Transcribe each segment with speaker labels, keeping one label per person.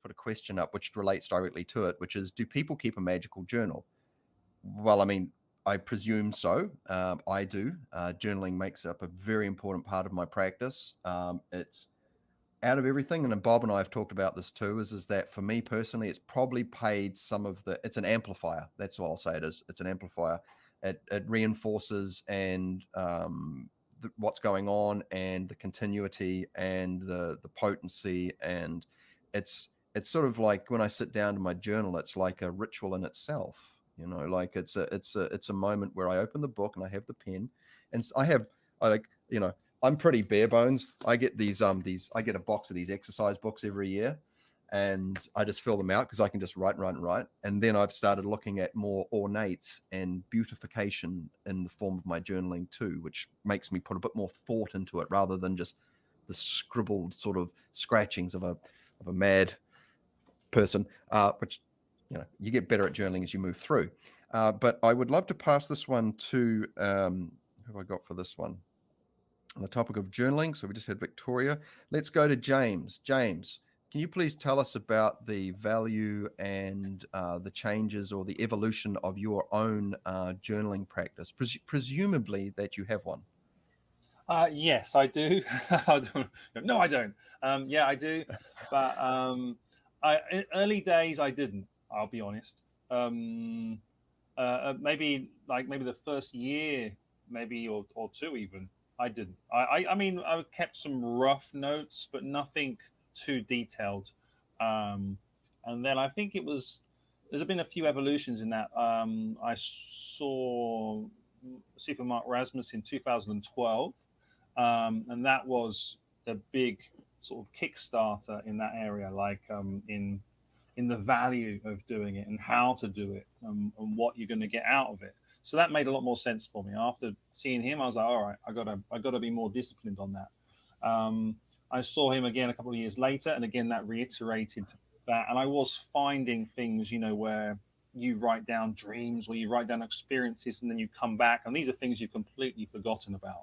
Speaker 1: put a question up which relates directly to it, which is, do people keep a magical journal? Well, I mean, I presume so. I do. Journaling makes up a very important part of my practice. It's out of everything, and then Bob and I have talked about this too, is that for me personally, it's probably paid some of the, it's an amplifier. That's what I'll say it is. It's an amplifier. It reinforces and what's going on and the continuity and the potency. And it's sort of like when I sit down to my journal, it's like a ritual in itself. You know, like it's a moment where I open the book and I have the pen, and I like, you know, I'm pretty bare bones. I get I get a box of these exercise books every year, and I just fill them out because I can just write and write and write. And then I've started looking at more ornate and beautification in the form of my journaling too, which makes me put a bit more thought into it rather than just the scribbled sort of scratchings of a mad person, which, you know, you get better at journaling as you move through. But I would love to pass this one to, who have I got for this one? On the topic of journaling. So we just had Victoria. Let's go to James. James, can you please tell us about the value and the changes or the evolution of your own journaling practice? Presumably that you have one.
Speaker 2: Yes, I do. No, I don't. Yeah, I do. But in early days, I didn't. I'll be honest. Maybe the first year, maybe or two even. I didn't. I mean, I kept some rough notes, but nothing too detailed. And then I think there's been a few evolutions in that. I saw Super Mark Rasmus in 2012, and that was a big sort of Kickstarter in that area, like in the value of doing it and how to do it, and what you're going to get out of it. So that made a lot more sense for me. After seeing him, I was like, all right, I gotta be more disciplined on that. I saw him again a couple of years later, and again that reiterated that. And I was finding things, you know, where you write down dreams or you write down experiences, and then you come back, and these are things you've completely forgotten about.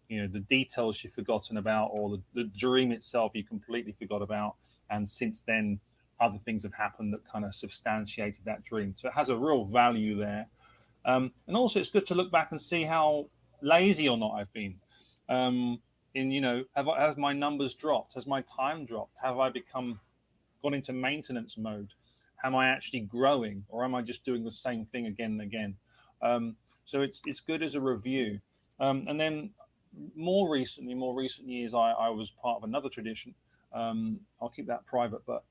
Speaker 2: You know, the details you've forgotten about, or the dream itself you completely forgot about, and since then other things have happened that kind of substantiated that dream. So it has a real value there. And also, it's good to look back and see how lazy or not I've been. You know, have my numbers dropped? Has my time dropped? Have I gone into maintenance mode? Am I actually growing, or am I just doing the same thing again and again? So it's good as a review. And then more recent years, I was part of another tradition. I'll keep that private, but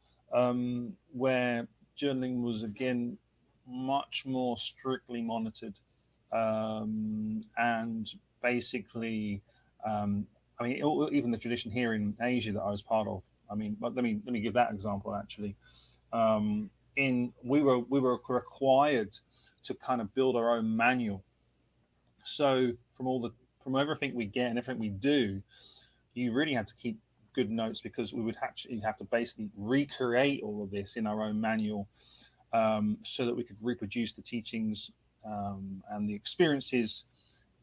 Speaker 2: where journaling was again much more strictly monitored, and basically, I mean, even the tradition here in Asia that I was part of. I mean, let me give that example actually. We were required to kind of build our own manual. So from everything we get and everything we do, you really had to keep good notes, because we would actually have to basically recreate all of this in our own manual, so that we could reproduce the teachings and the experiences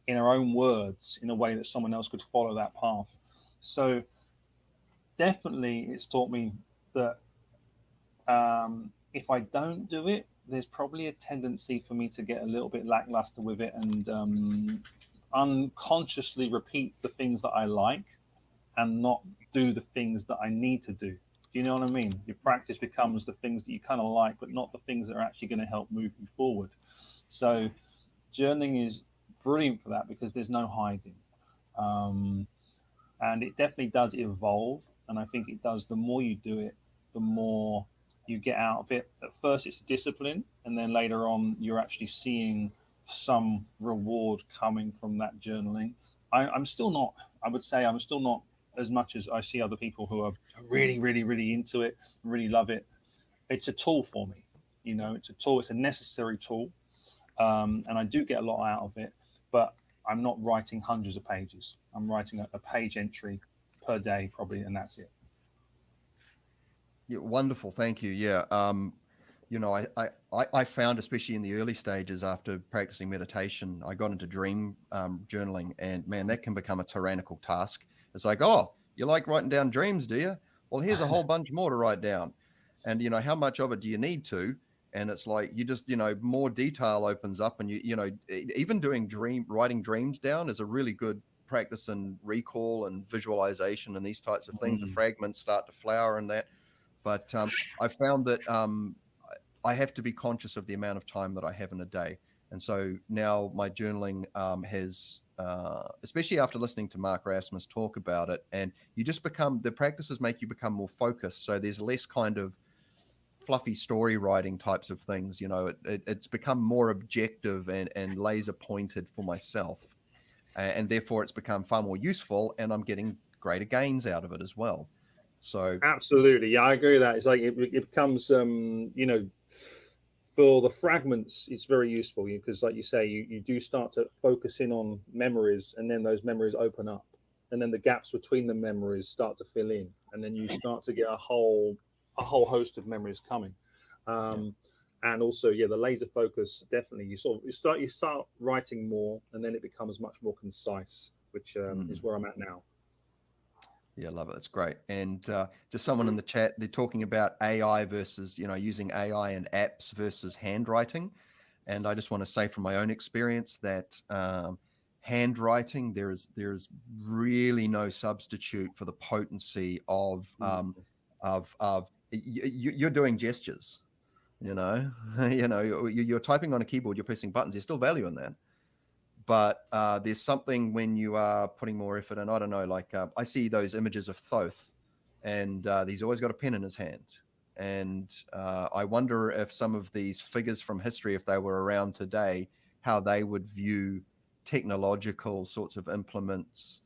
Speaker 2: in our own words in a way that someone else could follow that path. So definitely it's taught me that if I don't do it, there's probably a tendency for me to get a little bit lackluster with it, and unconsciously repeat the things that I like and not do the things that I need to do. Do you know what I mean? Your practice becomes the things that you kind of like, but not the things that are actually going to help move you forward. So journaling is brilliant for that, because there's no hiding. And it definitely does evolve. And I think it does, the more you do it, the more you get out of it. At first it's a discipline, and then later on you're actually seeing some reward coming from that journaling. I'm still not as much as I see other people who are really, really, really into it, really love it. It's a tool for me. You know, it's a tool, it's a necessary tool. And I do get a lot out of it, but I'm not writing hundreds of pages. I'm writing a page entry per day probably, and that's it.
Speaker 1: Yeah, wonderful. Thank you. Yeah. You know, I found, especially in the early stages after practicing meditation, I got into dream journaling, and man, that can become a tyrannical task. It's like, oh, you like writing down dreams, do you? Well, here's a whole bunch more to write down. And, how much of it do you need to? And it's like, you just, more detail opens up, and even writing dreams down is a really good practice in recall and visualization and these types of things. The fragments start to flower and that. But I found that I have to be conscious of the amount of time that I have in a day. And so now my journaling has, especially after listening to Mark Rasmus talk about it, and the practices make you become more focused. So there's less kind of fluffy story writing types of things. It's become more objective and laser pointed for myself. And therefore it's become far more useful, and I'm getting greater gains out of it as well. So
Speaker 2: absolutely, yeah, I agree with that. It's like it becomes, for the fragments, it's very useful because, like you say, you do start to focus in on memories, and then those memories open up, and then the gaps between the memories start to fill in, and then you start to get a whole host of memories coming. And also, yeah, the laser focus, definitely, you start writing more, and then it becomes much more concise, which is where I'm at now.
Speaker 1: Yeah, love it. That's great. And just someone in the chat, they're talking about AI versus, using AI and apps versus handwriting. And I just want to say from my own experience that handwriting, there's really no substitute for the potency of you're doing gestures. You're typing on a keyboard, you're pressing buttons. There's still value in that. But there's something when you are putting more effort in. I don't know, like I see those images of Thoth, and he's always got a pen in his hand. And I wonder if some of these figures from history, if they were around today, how they would view technological sorts of implements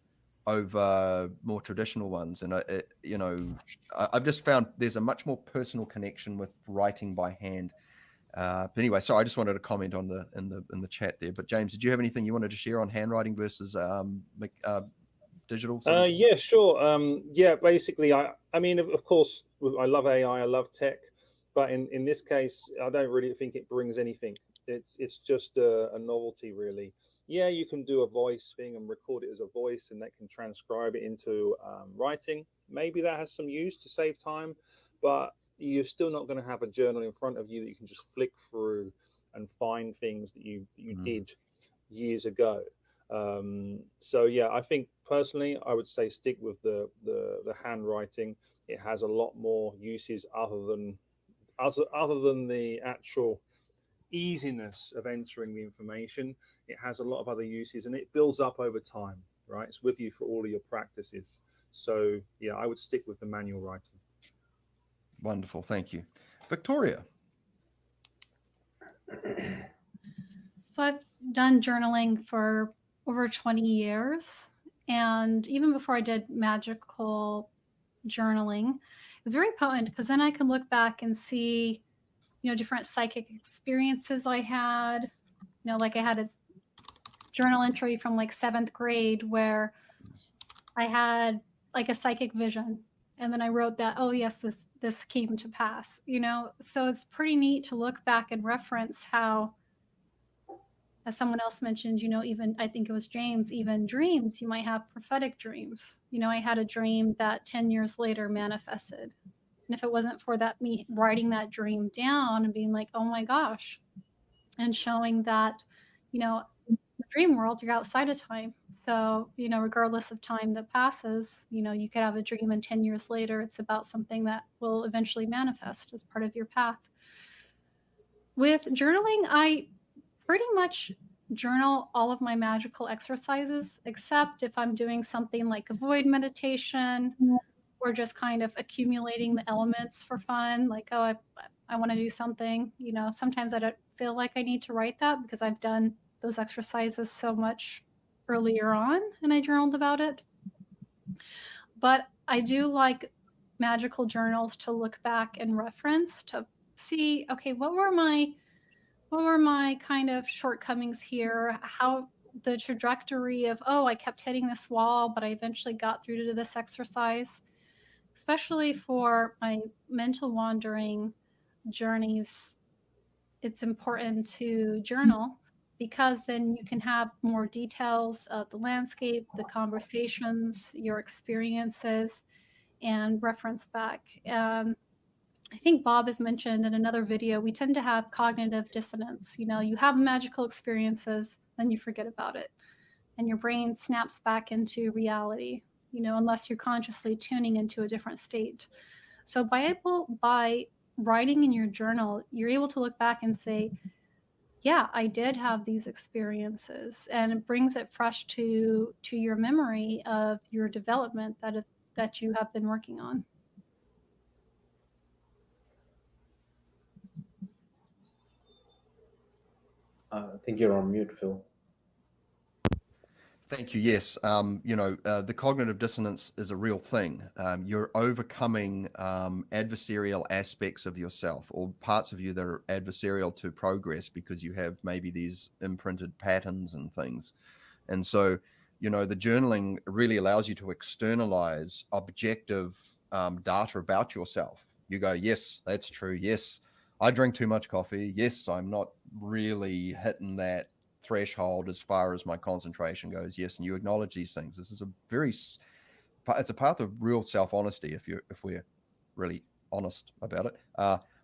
Speaker 1: over more traditional ones. And I've just found there's a much more personal connection with writing by hand. But anyway, so I just wanted to comment on in the chat there. But James, did you have anything you wanted to share on handwriting versus digital?
Speaker 2: Yeah, sure. Yeah, basically, I mean, of course, I love AI, I love tech, but in this case, I don't really think it brings anything. It's just a novelty, really. Yeah, you can do a voice thing and record it as a voice, and that can transcribe it into writing. Maybe that has some use to save time, but you're still not going to have a journal in front of you that you can just flick through and find things that you did years ago. So yeah, I think personally, I would say stick with the handwriting. It has a lot more uses other than the actual easiness of entering the information. It has a lot of other uses, and it builds up over time. Right, it's with you for all of your practices. So yeah, I would stick with the manual writing.
Speaker 1: Wonderful, thank you, Victoria.
Speaker 3: So I've done journaling for over 20 years. And even before I did magical journaling, it was very potent because then I could look back and see, different psychic experiences I had. Like I had a journal entry from like 7th grade where I had like a psychic vision. And then I wrote that, oh yes, this came to pass, So it's pretty neat to look back and reference how, as someone else mentioned, even I think it was James, even dreams, you might have prophetic dreams. I had a dream that 10 years later manifested. And if it wasn't for that, me writing that dream down and being like, oh my gosh, and showing that, the dream world, you're outside of time. So, regardless of time that passes, you could have a dream and 10 years later, it's about something that will eventually manifest as part of your path. With journaling, I pretty much journal all of my magical exercises, except if I'm doing something like a void meditation or just kind of accumulating the elements for fun. Like, oh, I want to do something, sometimes I don't feel like I need to write that because I've done those exercises so much earlier on and I journaled about it. But I do like magical journals to look back and reference to see, okay, what were my kind of shortcomings here? How the trajectory of, oh, I kept hitting this wall, but I eventually got through to this exercise, especially for my mental wandering journeys. It's important to journal because then you can have more details of the landscape, the conversations, your experiences, and reference back. I think Bob has mentioned in another video, we tend to have cognitive dissonance. You have magical experiences, then you forget about it, and your brain snaps back into reality, unless you're consciously tuning into a different state. So by writing in your journal, you're able to look back and say, yeah, I did have these experiences, and it brings it fresh to your memory of your development that you have been working on.
Speaker 4: I think you're on mute, Phil.
Speaker 1: Thank you. Yes, the cognitive dissonance is a real thing. You're overcoming adversarial aspects of yourself, or parts of you that are adversarial to progress, because you have maybe these imprinted patterns and things. And so, the journaling really allows you to externalize objective data about yourself. You go, yes, that's true. Yes, I drink too much coffee. Yes, I'm not really hitting that threshold as far as my concentration goes. Yes, and you acknowledge these things. This is it's a path of real self-honesty if we're really honest about it.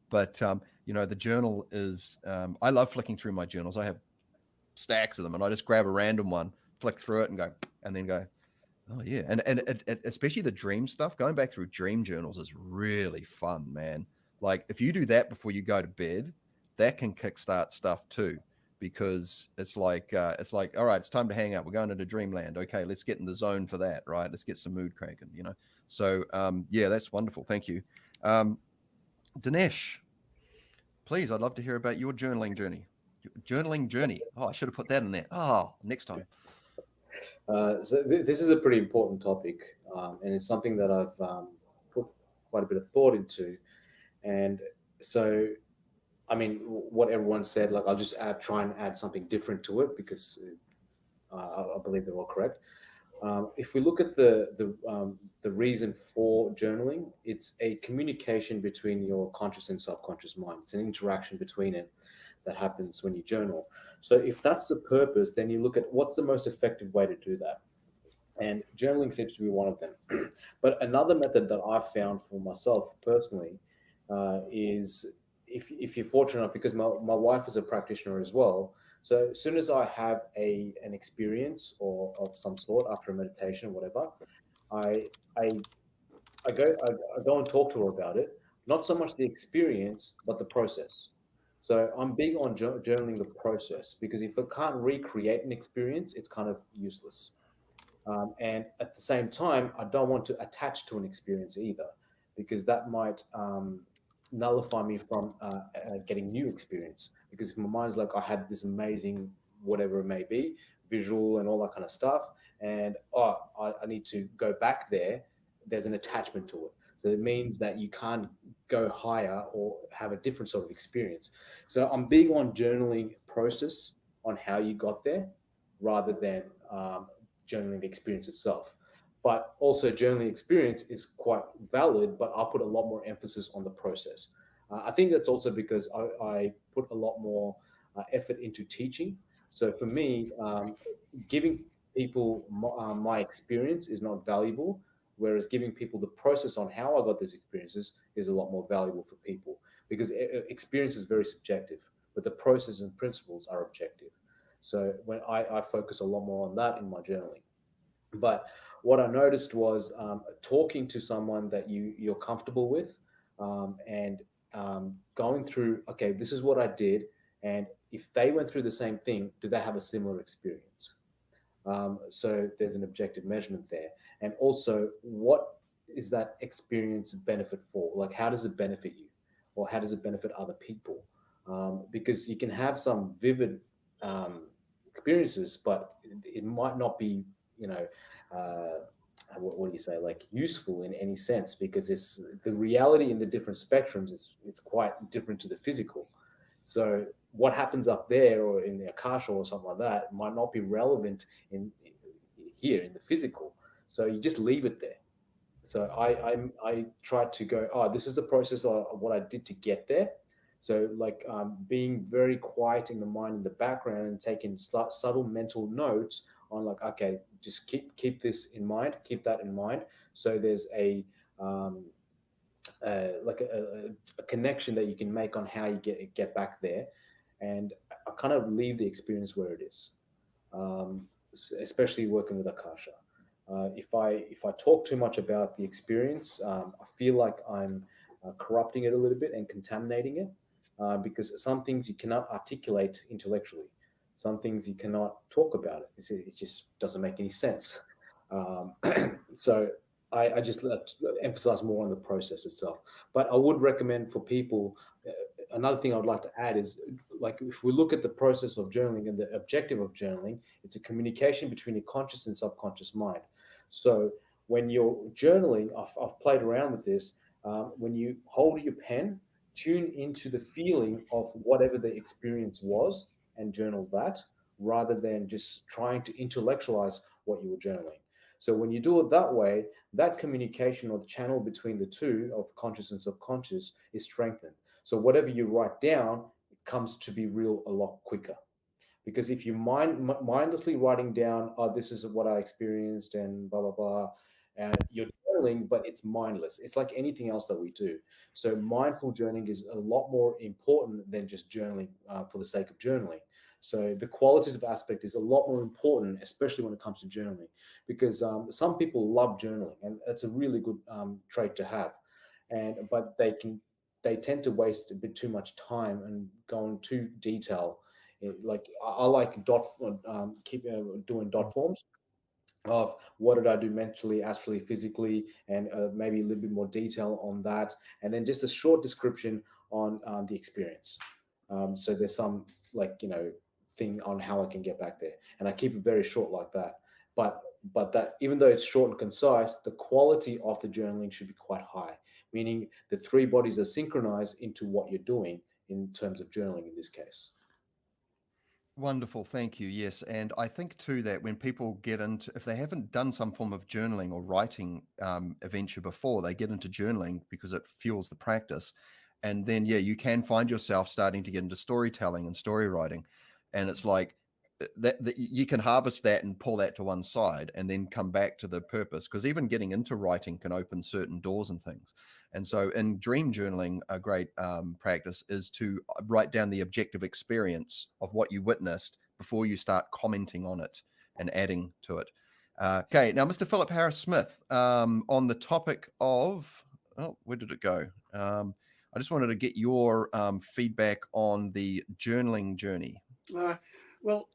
Speaker 1: But the journal is, I love flicking through my journals. I have stacks of them, and I just grab a random one, flick through it, and then go, oh yeah. And especially the dream stuff, going back through dream journals is really fun, man. Like if you do that before you go to bed, that can kickstart stuff too, because it's like all right, it's time to hang out. We're going into dreamland. Okay, let's get in the zone for that, right? Let's get some mood cranking, So yeah, that's wonderful. Thank you. Dinesh, please, I'd love to hear about your journaling journey. Oh, I should have put that in there. Oh, next time.
Speaker 4: So this is a pretty important topic, and it's something that I've put quite a bit of thought into. And so, I mean, what everyone said, like I'll just try and add something different to it, because I believe they're all correct. If we look at the reason for journaling, it's a communication between your conscious and subconscious mind. It's an interaction between it that happens when you journal. So if that's the purpose, then you look at what's the most effective way to do that. And journaling seems to be one of them. But another method that I've found for myself personally is if you're fortunate enough, because my wife is a practitioner as well. So as soon as I have an experience or of some sort after a meditation or whatever, I go and talk to her about it. Not so much the experience, but the process. So I'm big on journaling the process, because if I can't recreate an experience, it's kind of useless. And at the same time, I don't want to attach to an experience either, because that might nullify me from getting new experience. Because if my mind's like, I had this amazing, whatever it may be, visual and all that kind of stuff, and I need to go back there, there's an attachment to it. So it means that you can't go higher or have a different sort of experience. So I'm big on journaling process on how you got there, rather than journaling the experience itself. But also journaling experience is quite valid, but I'll put a lot more emphasis on the process. I think that's also because I put a lot more effort into teaching. So for me, giving people my experience is not valuable, whereas giving people the process on how I got these experiences is a lot more valuable for people, because experience is very subjective, but the process and principles are objective. So when I focus a lot more on that in my journaling. But what I noticed was talking to someone that you're comfortable with, and going through, okay, this is what I did, and if they went through the same thing, do they have a similar experience? So there's an objective measurement there. And also, what is that experience benefit for? Like, how does it benefit you? Or how does it benefit other people? Because you can have some vivid experiences, but it might not be, what do you say, like useful in any sense, because it's the reality in the different spectrums is quite different to the physical. So what happens up there or in the akasha or something like that might not be relevant in here in the physical. So you just leave it there. So I try to go, oh, this is the process of what I did to get there. So like being very quiet in the mind in the background and taking subtle mental notes on, like, okay, just keep this in mind, keep that in mind. So there's a like a connection that you can make on how you get back there, and I kind of leave the experience where it is, especially working with Akasha. If I talk too much about the experience, I feel like I'm corrupting it a little bit and contaminating it, because some things you cannot articulate intellectually, some things you cannot talk about it. It just doesn't make any sense. Um, so I just emphasize more on the process itself. But I would recommend for people. Another thing I would like to add is, like, if we look at the process of journaling and the objective of journaling, it's a communication between your conscious and subconscious mind. So when you're journaling, I've played around with this. When you hold your pen, tune into the feeling of whatever the experience was and journal that, rather than just trying to intellectualize what you were journaling. So when you do it that way, that communication or the channel between the two of conscious and subconscious is strengthened. So whatever you write down comes to be real a lot quicker. Because if you mindlessly writing down, oh, this is what I experienced and blah, blah, blah, and you're journaling, but it's mindless. It's like anything else that we do. So mindful journaling is a lot more important than just journaling for the sake of journaling. So the qualitative aspect is a lot more important, especially when it comes to journaling, because some people love journaling, and it's a really good trait to have. But they tend to waste a bit too much time and go into detail. Like I like keep doing dot forms of what did I do mentally, astrally, physically, and maybe a little bit more detail on that, and then just a short description on the experience. So there's some, like, thing on how I can get back there, and I keep it very short like that. But that, even though it's short and concise, the quality of the journaling should be quite high, meaning the three bodies are synchronized into what you're doing in terms of journaling in this case.
Speaker 1: Wonderful, thank you. Yes, and I think too that when people get into, if they haven't done some form of journaling or writing adventure before, they get into journaling because it fuels the practice, and then you can find yourself starting to get into storytelling and story writing, and it's like that you can harvest that and pull that to one side and then come back to the purpose, because even getting into writing can open certain doors and things. And so in dream journaling, a great practice is to write down the objective experience of what you witnessed before you start commenting on it and adding to it. Okay, now Mr. Philip Harris Smith, on the topic of, where did it go? I just wanted to get your feedback on the journaling journey.
Speaker 5: Well,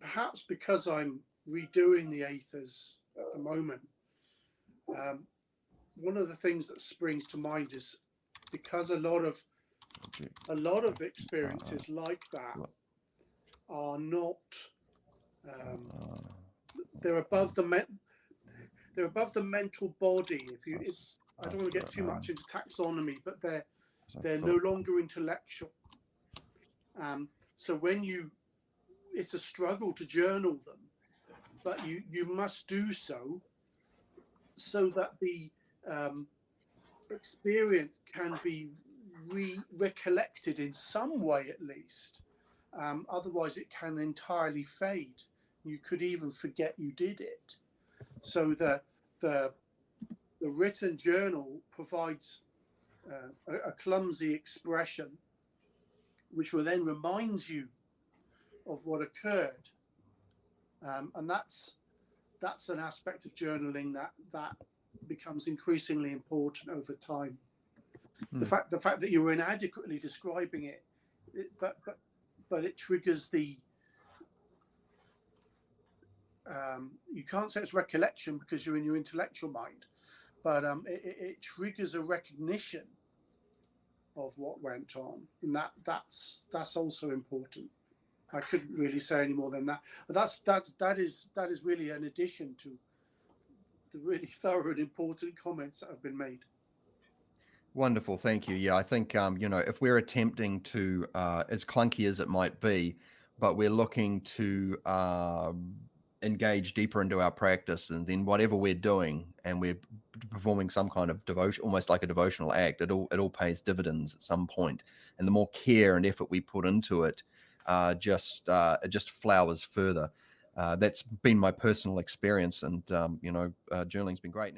Speaker 5: perhaps because I'm redoing the Aethers at the moment, one of the things that springs to mind is, because a lot of experiences like that are not they're above the mental body. I don't want to get too much into taxonomy, but they're no longer intellectual. So it's a struggle to journal them, but you must do so that the experience can be recollected in some way at least. Otherwise, it can entirely fade. You could even forget you did it. So the written journal provides a clumsy expression, which will then remind you of what occurred, and that's an aspect of journaling that becomes increasingly important over time. The fact that you're inadequately describing it, but it triggers the you can't say it's recollection because you're in your intellectual mind, but it triggers a recognition of what went on, and that's also important. I couldn't really say any more than that. But that is really an addition to the really thorough and important comments that have been made.
Speaker 1: Wonderful, thank you. Yeah, I think if we're attempting to, as clunky as it might be, but we're looking to engage deeper into our practice, and then whatever we're doing, and we're performing some kind of devotion, almost like a devotional act, it all pays dividends at some point. And the more care and effort we put into it, it just flowers further. That's been my personal experience, and journaling's been great. Now,